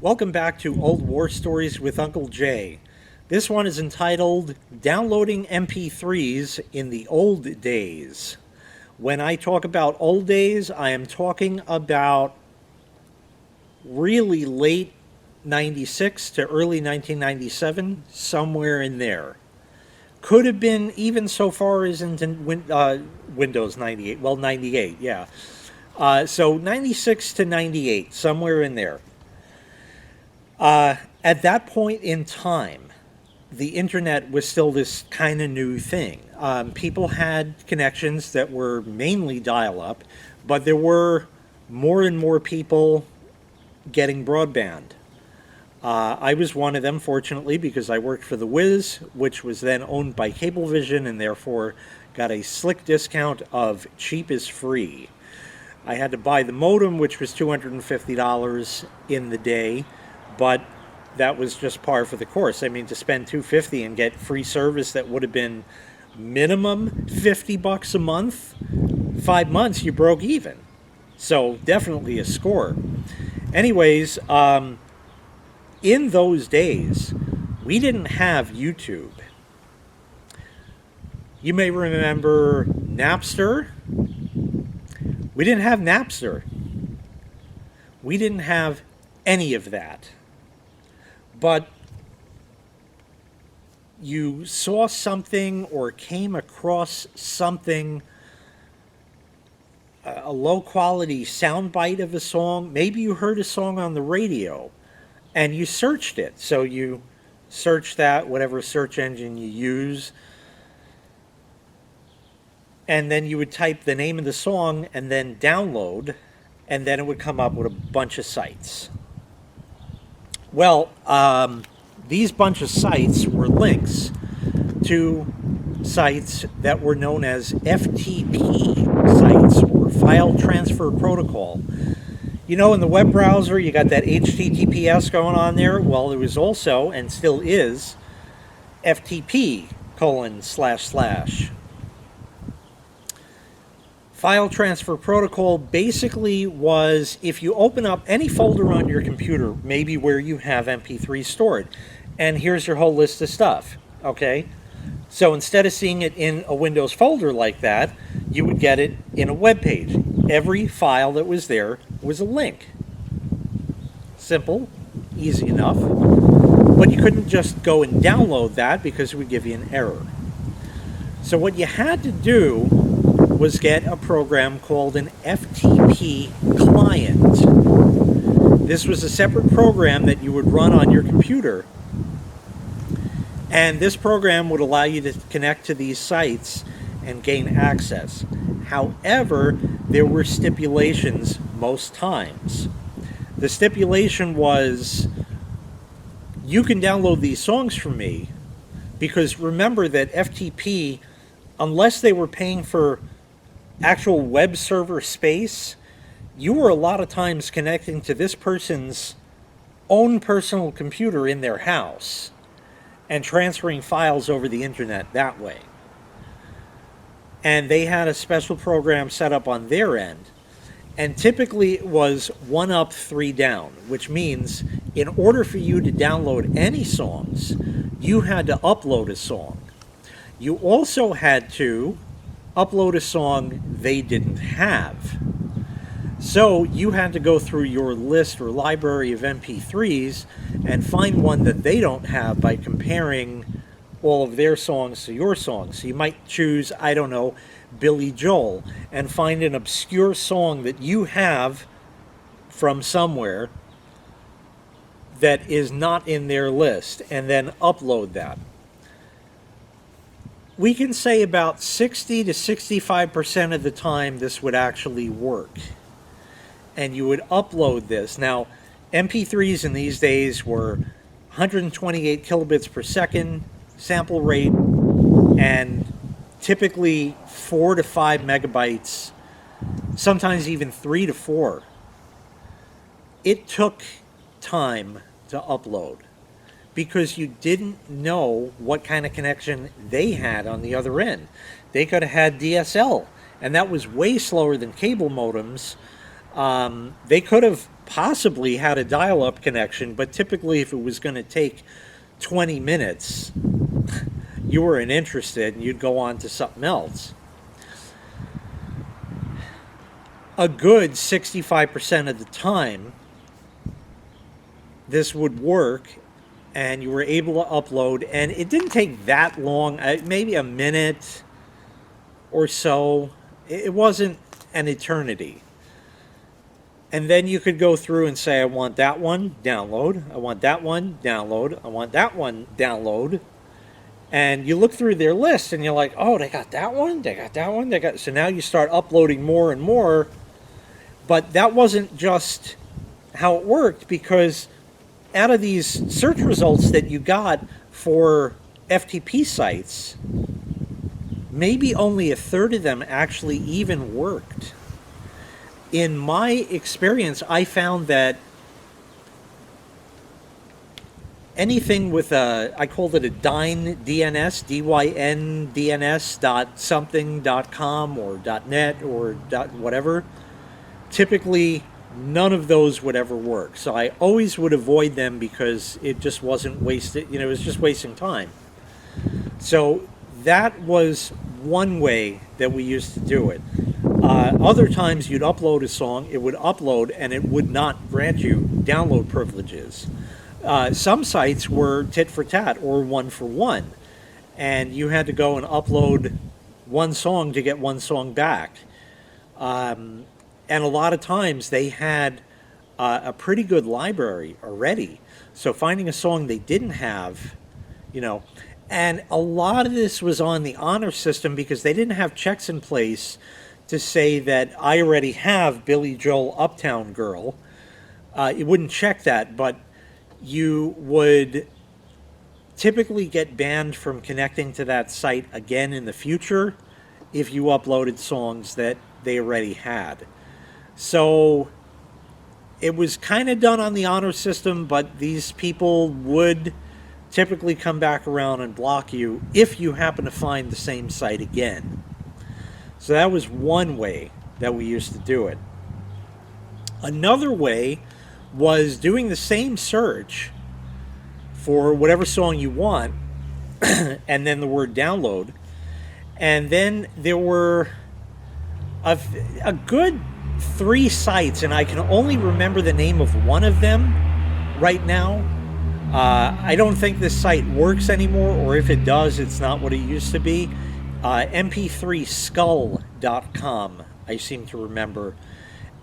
Welcome back to Old War Stories with Uncle Jay. This one is entitled Downloading MP3s in the Old Days. When I talk about old days, I am talking about really late 96 to early 1997, somewhere in there. Could have been even so far as into Windows 98. Well, 98, yeah. So 96 to 98, somewhere in there. At that point in time, the internet was still this kind of new thing. People had connections that were mainly dial-up, but there were more and more people getting broadband. I was one of them, fortunately, because I worked for the Wiz, which was then owned by Cablevision, and therefore got a slick discount of cheap is free. I had to buy the modem, which was $250 in the day, but that was just par for the course. I mean, to spend $250 and get free service that would have been minimum $50 a month, 5 months, you broke even. So definitely a score. Anyways, in those days, we didn't have YouTube. You may remember Napster. We didn't have Napster. We didn't have any of that. But you saw something or came across something, a low quality soundbite of a song. Maybe you heard a song on the radio and you searched it. So you search that, whatever search engine you use, and then you would type the name of the song and then download, and then it would come up with a bunch of sites. Well, these bunch of sites were links to sites that were known as FTP sites, or File Transfer Protocol. You know, in the web browser, you got that HTTPS going on there. Well, there was also, and still is, FTP : // File Transfer Protocol basically was, if you open up any folder on your computer, maybe where you have MP3 stored, and here's your whole list of stuff, okay? So instead of seeing it in a Windows folder like that, you would get it in a web page. Every file that was there was a link. Simple, easy enough, but you couldn't just go and download that because it would give you an error. So what you had to do was get a program called an FTP client. This was a separate program that you would run on your computer, and this program would allow you to connect to these sites and gain access. However, there were stipulations most times. The stipulation was, you can download these songs from me, because remember that FTP, unless they were paying for actual web server space, you were a lot of times connecting to this person's own personal computer in their house and transferring files over the internet that way. And they had a special program set up on their end, and typically it was 1 up, 3 down, which means in order for you to download any songs, you had to upload a song. You also had to upload a song they didn't have. So you had to go through your list or library of MP3s and find one that they don't have by comparing all of their songs to your songs. So you might choose, I don't know, Billy Joel, and find an obscure song that you have from somewhere that is not in their list, and then upload that. We can say about 60 to 65% of the time this would actually work. And you would upload this. Now, MP3s in these days were 128 kilobits per second sample rate, and typically 4 to 5 megabytes, sometimes even 3 to 4. It took time to upload, because you didn't know what kind of connection they had on the other end. They could have had DSL, and that was way slower than cable modems, They could have possibly had a dial-up connection, but typically if it was going to take 20 minutes, you weren't interested and you'd go on to something else. A good 65% of the time, this would work and you were able to upload, and it didn't take that long, maybe a minute or so. It wasn't an eternity. And then you could go through and say, I want that one, download. I want that one, download. I want that one, download. And you look through their list and you're like, oh, they got that one, they got that one, they got. So now you start uploading more and more. But that wasn't just how it worked, because out of these search results that you got for FTP sites, maybe only a third of them actually even worked. In my experience, I found that anything with I called it a DYN DNS, DYN DNS dot something dot com or .net or whatever, typically none of those would ever work. So I always would avoid them because it just wasn't wasted, it was just wasting time. So that was one way that we used to do it. Other times you'd upload a song, it would upload, and it would not grant you download privileges. Some sites were tit for tat or one for one, and you had to go and upload one song to get one song back. And a lot of times they had a pretty good library already. So finding a song they didn't have, and a lot of this was on the honor system because they didn't have checks in place to say that I already have Billy Joel Uptown Girl. It wouldn't check that, but you would typically get banned from connecting to that site again in the future if you uploaded songs that they already had. So it was kind of done on the honor system, but these people would typically come back around and block you if you happen to find the same site again. So that was one way that we used to do it. Another way was doing the same search for whatever song you want and then the word download. And then there were a good 3 sites, and I can only remember the name of one of them right now. I don't think this site works anymore, or if it does, it's not what it used to be. MP3skull.com, I seem to remember.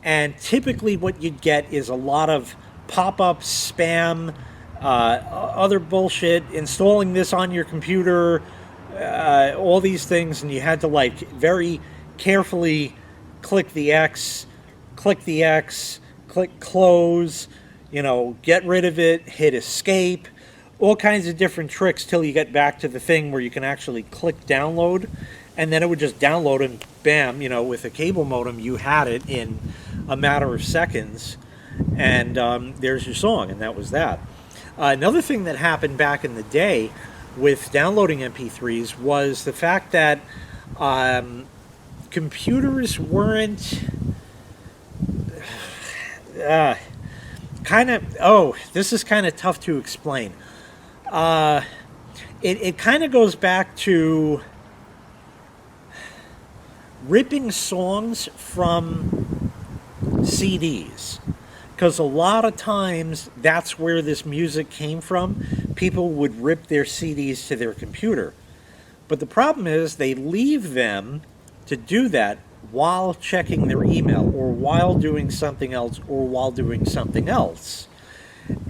And typically what you'd get is a lot of pop-up spam, other bullshit, installing this on your computer, all these things, and you had to very carefully click the X, click close, get rid of it, hit escape, all kinds of different tricks till you get back to the thing where you can actually click download, and then it would just download and bam, with a cable modem, you had it in a matter of seconds, and there's your song, and that was that. Another thing that happened back in the day with downloading MP3s was the fact that computers weren't this is kind of tough to explain. It kind of goes back to ripping songs from CDs, because a lot of times that's where this music came from. People would rip their CDs to their computer, but the problem is they leave them to do that while checking their email or while doing something else or while doing something else.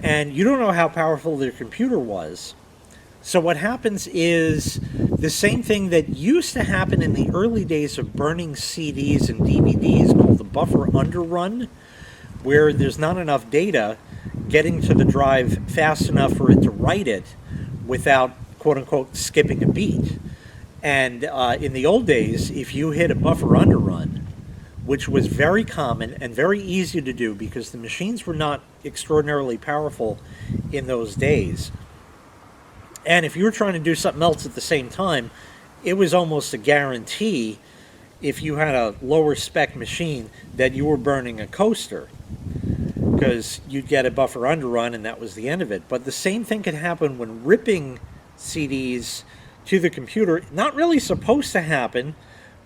And you don't know how powerful their computer was. So what happens is the same thing that used to happen in the early days of burning CDs and DVDs, called the buffer underrun, where there's not enough data getting to the drive fast enough for it to write it without, quote-unquote, skipping a beat. And in the old days, if you hit a buffer underrun, which was very common and very easy to do because the machines were not extraordinarily powerful in those days, and if you were trying to do something else at the same time, it was almost a guarantee if you had a lower spec machine, that you were burning a coaster, because you'd get a buffer underrun and that was the end of it. But the same thing could happen when ripping CDs to the computer. Not really supposed to happen,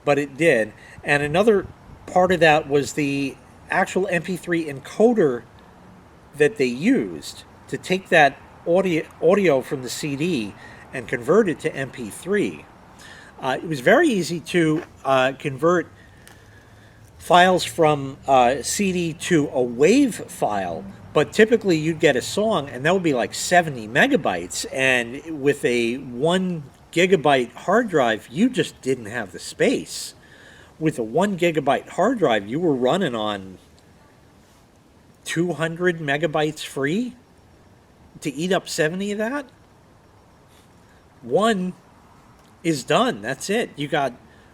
but it did. And another part of that was the actual MP3 encoder that they used to take that audio from the CD and convert it to MP3. It was very easy to convert files from CD to a WAV file, but typically you'd get a song and that would be like 70 megabytes, and with a 1 gigabyte hard drive you just didn't have the space. With a 1 gigabyte hard drive you were running on 200 megabytes free to eat up 70 of that. One is done, that's it. You got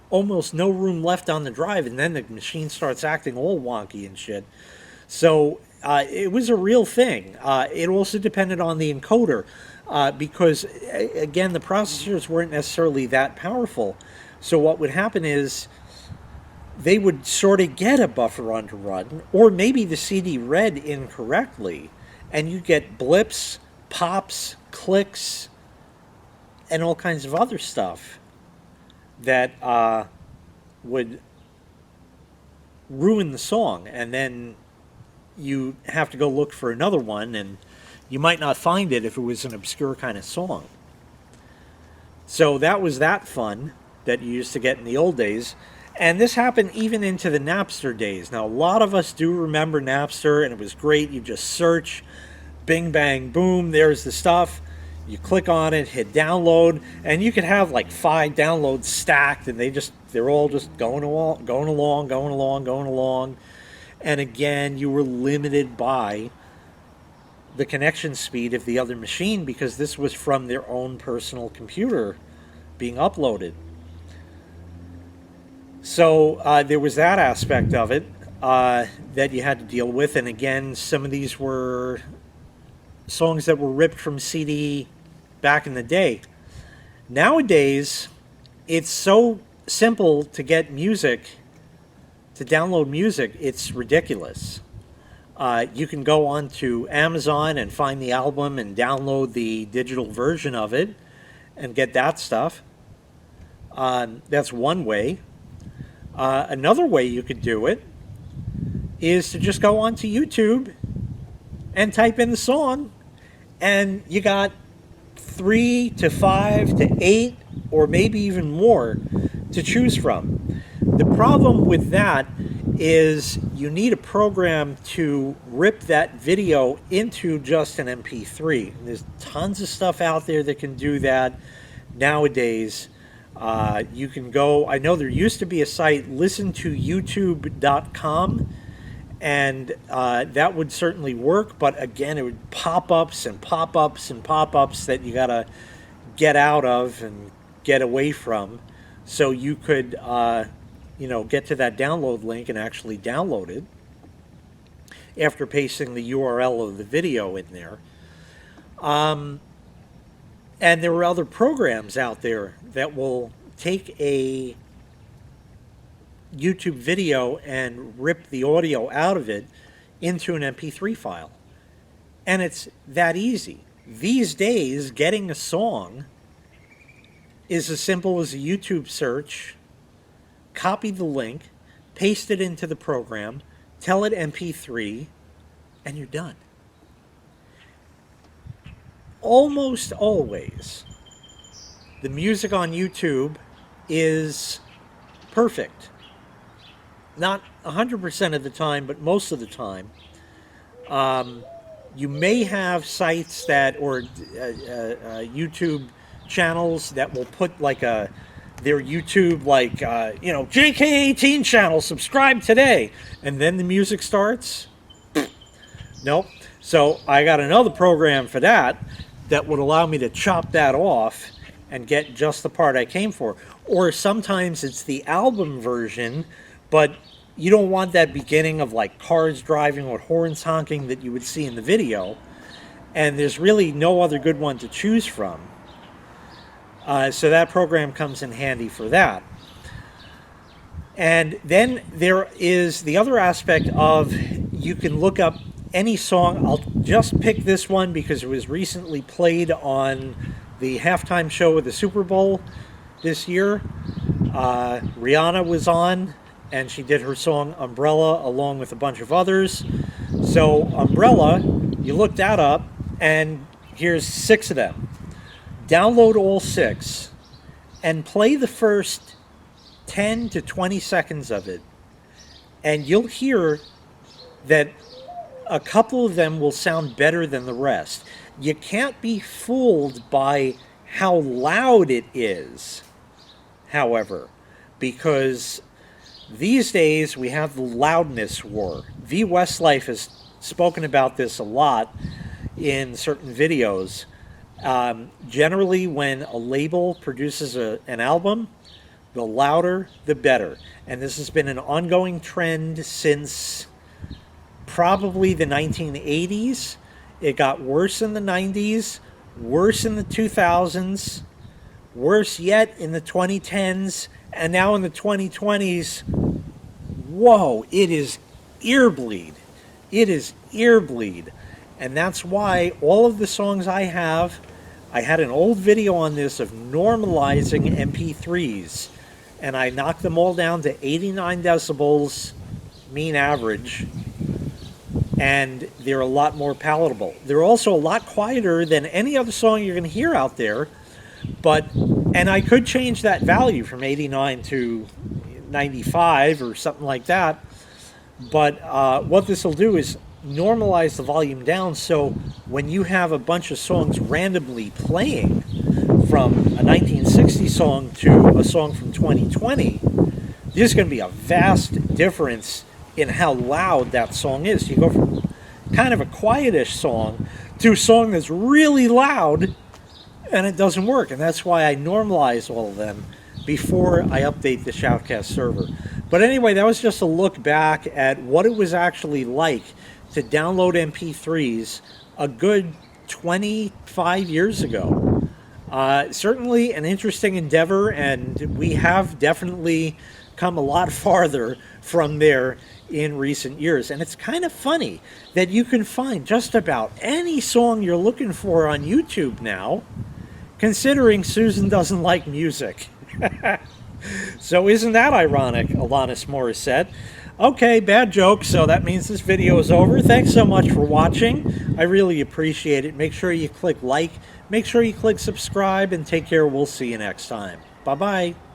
almost no room left on the drive, and then the machine starts acting all wonky and shit. So it was a real thing. It also depended on the encoder, because again, the processors weren't necessarily that powerful. So what would happen is they would sort of get a buffer underrun, or maybe the CD read incorrectly, and you get blips, pops, clicks, and all kinds of other stuff that would ruin the song, and then you have to go look for another one, and you might not find it if it was an obscure kind of song. So that was that fun that you used to get in the old days. And this happened even into the Napster days. Now, a lot of us do remember Napster, and it was great. You just search, bing, bang, boom, there's the stuff. You click on it, hit download, and you could have like 5 downloads stacked, and they're all just going along. And again, you were limited by the connection speed of the other machine, because this was from their own personal computer being uploaded. So there was that aspect of it that you had to deal with. And again, some of these were songs that were ripped from CD back in the day. Nowadays, it's so simple to get music, to download music, it's ridiculous. You can go on to Amazon and find the album and download the digital version of it and get that stuff. That's one way. Another way you could do it is to just go onto YouTube and type in the song, and you got 3 to 5 to 8 or maybe even more to choose from. The problem with that is you need a program to rip that video into just an MP3. And there's tons of stuff out there that can do that nowadays. You can go, I know there used to be a site, listentoyoutube.com, and that would certainly work, but again, it would pop-ups and pop-ups and pop-ups that you gotta get out of and get away from, so you could get to that download link and actually download it after pasting the URL of the video in there. And there are other programs out there that will take a YouTube video and rip the audio out of it into an MP3 file. And it's that easy. These days, getting a song is as simple as a YouTube search, copy the link, paste it into the program, tell it MP3, and you're done. Almost always, the music on YouTube is perfect. Not 100% of the time, but most of the time. You may have sites that, or YouTube channels that will put like their YouTube, like, JK18 channel, subscribe today. And then the music starts. Nope. So I got another program for that would allow me to chop that off and get just the part I came for. Or sometimes it's the album version, but you don't want that beginning of like cars driving or horns honking that you would see in the video. And there's really no other good one to choose from. So that program comes in handy for that. And then there is the other aspect of, you can look up any song. I'll just pick this one because it was recently played on the halftime show of the Super Bowl this year. Rihanna was on, and she did her song Umbrella along with a bunch of others. So Umbrella, you look that up, and here's 6 of them. Download all 6 and play the first 10 to 20 seconds of it, and you'll hear that a couple of them will sound better than the rest. You can't be fooled by how loud it is, however, because these days we have the loudness war. V. Westlife has spoken about this a lot in certain videos. Generally, when a label produces an album, the louder, the better. And this has been an ongoing trend since probably the 1980s. It got worse in the 90s, worse in the 2000s, worse yet in the 2010s, and now in the 2020s. Whoa, it is earbleed. It is earbleed. And that's why all of the songs I had an old video on this of normalizing MP3s, and I knocked them all down to 89 decibels mean average, and they're a lot more palatable. They're also a lot quieter than any other song you're going to hear out there, and I could change that value from 89 to 95 or something like that, but what this will do is normalize the volume down, so when you have a bunch of songs randomly playing from a 1960 song to a song from 2020, there's going to be a vast difference in how loud that song is. You go from kind of a quietish song to a song that's really loud, and it doesn't work. And that's why I normalize all of them before I update the SHOUTcast server. But anyway, that was just a look back at what it was actually like to download MP3s a good 25 years ago. Certainly an interesting endeavor, and we have definitely come a lot farther from there in recent years. And it's kind of funny that you can find just about any song you're looking for on YouTube now, considering Susan doesn't like music. So isn't that ironic, Alanis Morissette? Okay, bad joke, so that means this video is over. Thanks so much for watching. I really appreciate it. Make sure you click like, make sure you click subscribe, and take care. We'll see you next time. Bye-bye.